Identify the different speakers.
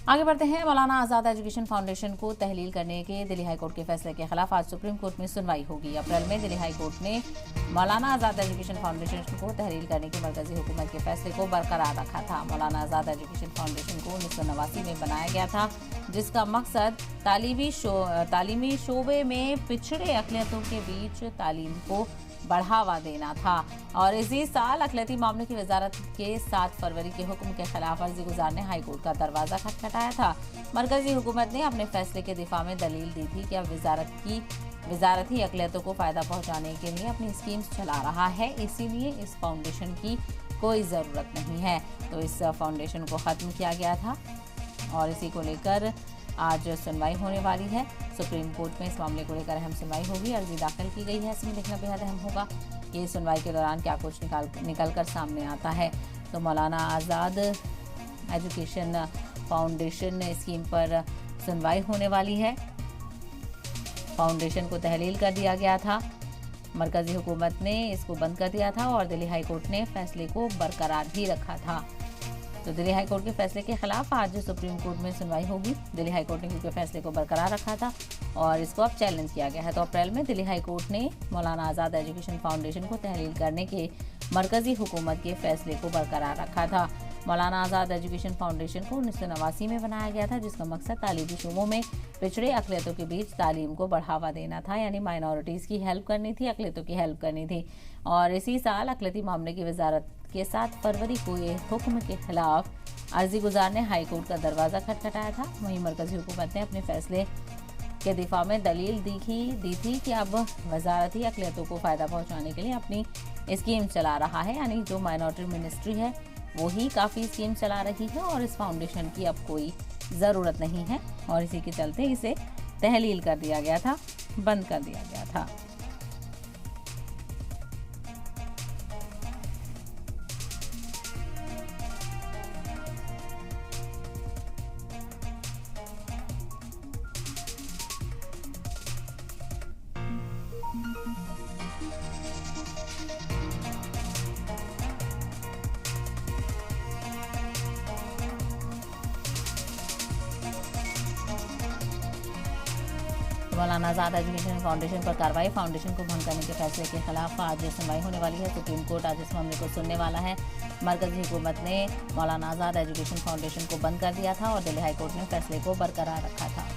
Speaker 1: आगे बढ़ते हैं। मौलाना आज़ाद एजुकेशन फाउंडेशन को तहलील करने के दिल्ली हाईकोर्ट के फैसले के खिलाफ आज सुप्रीम कोर्ट में सुनवाई होगी। अप्रैल में दिल्ली हाईकोर्ट ने मौलाना आज़ाद एजुकेशन फाउंडेशन को तहलील करने के मरकजी हुकूमत के फैसले को बरकरार रखा था। मौलाना आज़ाद एजुकेशन फाउंडेशन को 1989 में बनाया गया था, जिसका मकसद तालीमी शोबे में पिछड़े अक़लियतों के बीच तालीम को बढ़ावा देना था और इसी साल अक़लियती मामलों की वजारत के 7 फरवरी के हुक्म के खिलाफ अर्जी गुजार ने हाईकोर्ट का दरवाजा खटखटाया था। मरकजी हुकूमत ने अपने फैसले के दिफा में दलील दी थी कि अब वजारत ही अक़लियतों को फ़ायदा पहुँचाने के लिए अपनी स्कीम्स चला रहा है, इसीलिए इस फाउंडेशन की कोई ज़रूरत नहीं है। तो इस फाउंडेशन को ख़त्म किया गया था और इसी को लेकर आज सुनवाई होने वाली है। सुप्रीम कोर्ट में इस मामले को लेकर अहम सुनवाई होगी। अर्जी दाखिल की गई है, इसमें देखना बेहद अहम होगा कि सुनवाई के दौरान क्या कुछ निकल कर सामने आता है। तो मौलाना आज़ाद एजुकेशन फाउंडेशन स्कीम पर सुनवाई होने वाली है। फाउंडेशन को तहलील कर दिया गया था, मरकजी हुकूमत ने इसको बंद कर दिया था और दिल्ली हाईकोर्ट ने फैसले को बरकरार भी रखा था। तो दिल्ली हाईकोर्ट के फैसले के खिलाफ आज सुप्रीम कोर्ट में सुनवाई होगी। दिल्ली हाईकोर्ट ने क्योंकि फैसले को बरकरार रखा था और इसको अब चैलेंज किया गया है। तो अप्रैल में दिल्ली हाईकोर्ट ने मौलाना आज़ाद एजुकेशन फाउंडेशन को तहलील करने के मरकजी हुकूमत के फैसले को बरकरार रखा था। मौलाना आज़ाद एजुकेशन फाउंडेशन को 1989 में बनाया गया था, जिसका मकसद तालीमी शोबों में पिछड़े अक़लियतों के बीच तालीम को बढ़ावा देना था, यानी माइनॉरिटीज़ की हेल्प करनी थी, अक़लियतों की हेल्प करनी थी। और इसी साल अक़लियती मामले की वजारत के 7 फरवरी को ये हुक्म के खिलाफ अर्जी गुजार ने हाईकोर्ट का दरवाज़ा खटखटाया था। वहीं मरकजी हुकूमत ने अपने फैसले के दिफा में दलील दी थी कि अब वजारत ही अक़लियतों को फ़ायदा पहुँचाने के लिए अपनी स्कीम चला रहा है, यानी जो माइनॉरिटी मिनिस्ट्री है वो ही काफ़ी स्कीम चला रही है और इस फाउंडेशन की अब कोई ज़रूरत नहीं है और इसी के चलते इसे तहलील कर दिया गया था, बंद कर दिया गया था। मौलाना आज़ाद एजुकेशन फाउंडेशन पर कार्रवाई। फाउंडेशन को भंग करने के फैसले के खिलाफ आज सुनवाई होने वाली है। सुप्रीम कोर्ट आज इस मामले को सुनने वाला है। मरकजी हुकूमत ने मौलाना आज़ाद एजुकेशन फाउंडेशन को बंद कर दिया था और दिल्ली हाईकोर्ट ने फैसले को बरकरार रखा था।